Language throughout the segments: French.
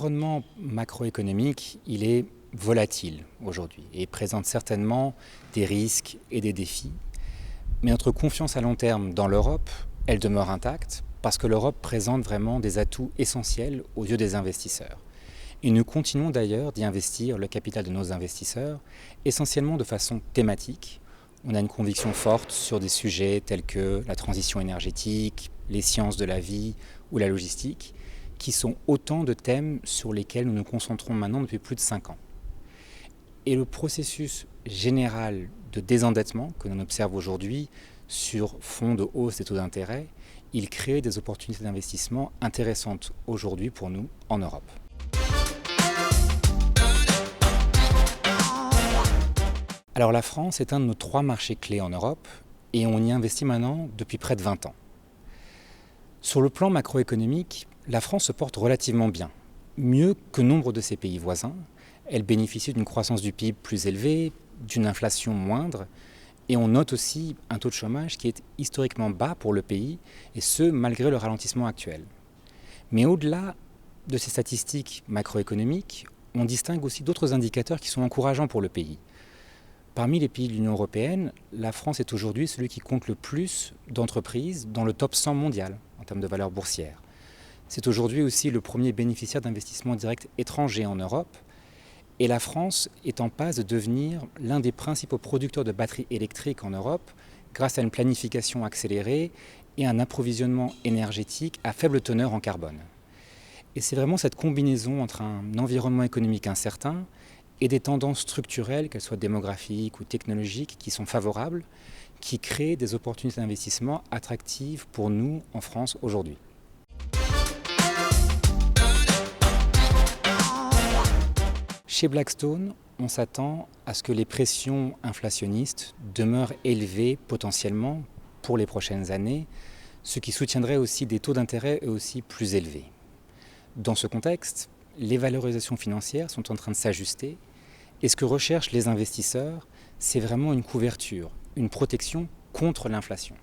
L'environnement macroéconomique, il est volatile aujourd'hui et présente certainement des risques et des défis. Mais notre confiance à long terme dans l'Europe, elle demeure intacte parce que l'Europe présente vraiment des atouts essentiels aux yeux des investisseurs. Et nous continuons d'ailleurs d'y investir le capital de nos investisseurs, essentiellement de façon thématique. On a une conviction forte sur des sujets tels que la transition énergétique, les sciences de la vie ou la logistique, qui sont autant de thèmes sur lesquels nous nous concentrons maintenant depuis plus de 5 ans. Et le processus général de désendettement que l'on observe aujourd'hui sur fond de hausse des taux d'intérêt, il crée des opportunités d'investissement intéressantes aujourd'hui pour nous en Europe. Alors la France est un de nos 3 marchés clés en Europe et on y investit maintenant depuis près de 20 ans. Sur le plan macroéconomique, la France se porte relativement bien, mieux que nombre de ses pays voisins. Elle bénéficie d'une croissance du PIB plus élevée, d'une inflation moindre, et on note aussi un taux de chômage qui est historiquement bas pour le pays, et ce, malgré le ralentissement actuel. Mais au-delà de ces statistiques macroéconomiques, on distingue aussi d'autres indicateurs qui sont encourageants pour le pays. Parmi les pays de l'Union européenne, la France est aujourd'hui celui qui compte le plus d'entreprises dans le top 100 mondial en termes de valeur boursière. C'est aujourd'hui aussi le premier bénéficiaire d'investissements directs étrangers en Europe. Et la France est en passe de devenir l'un des principaux producteurs de batteries électriques en Europe grâce à une planification accélérée et un approvisionnement énergétique à faible teneur en carbone. Et c'est vraiment cette combinaison entre un environnement économique incertain et des tendances structurelles, qu'elles soient démographiques ou technologiques, qui sont favorables, qui créent des opportunités d'investissement attractives pour nous en France aujourd'hui. Chez Blackstone, on s'attend à ce que les pressions inflationnistes demeurent élevées potentiellement pour les prochaines années, ce qui soutiendrait aussi des taux d'intérêt eux aussi plus élevés. Dans ce contexte, les valorisations financières sont en train de s'ajuster et ce que recherchent les investisseurs, c'est vraiment une couverture, une protection contre l'inflation.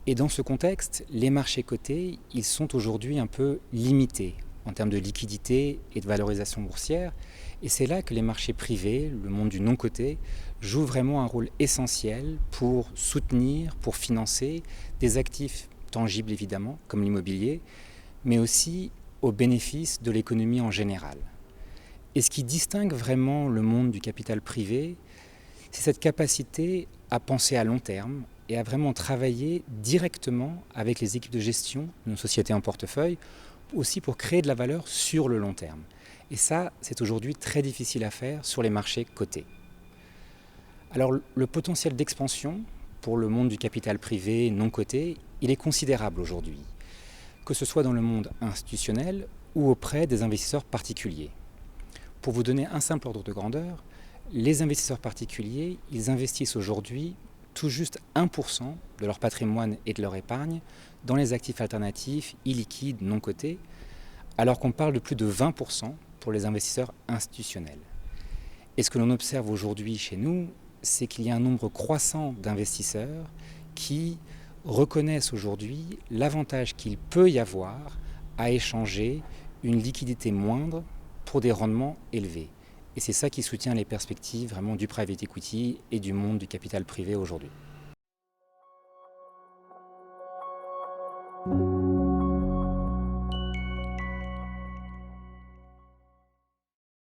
Et dans ce contexte, les marchés cotés, ils sont aujourd'hui un peu limités en termes de liquidité et de valorisation boursière. Et c'est là que les marchés privés, le monde du non-coté, jouent vraiment un rôle essentiel pour soutenir, pour financer des actifs tangibles évidemment, comme l'immobilier, mais aussi au bénéfice de l'économie en général. Et ce qui distingue vraiment le monde du capital privé, c'est cette capacité à penser à long terme et à vraiment travailler directement avec les équipes de gestion de nos sociétés en portefeuille, aussi pour créer de la valeur sur le long terme. Et ça, c'est aujourd'hui très difficile à faire sur les marchés cotés. Alors le potentiel d'expansion pour le monde du capital privé non coté, il est considérable aujourd'hui, que ce soit dans le monde institutionnel ou auprès des investisseurs particuliers. Pour vous donner un simple ordre de grandeur, les investisseurs particuliers, ils investissent aujourd'hui tout juste 1% de leur patrimoine et de leur épargne dans les actifs alternatifs, illiquides, non cotés, alors qu'on parle de plus de 20% pour les investisseurs institutionnels. Et ce que l'on observe aujourd'hui chez nous, c'est qu'il y a un nombre croissant d'investisseurs qui reconnaissent aujourd'hui l'avantage qu'il peut y avoir à échanger une liquidité moindre pour des rendements élevés. Et c'est ça qui soutient les perspectives vraiment du private equity et du monde du capital privé aujourd'hui.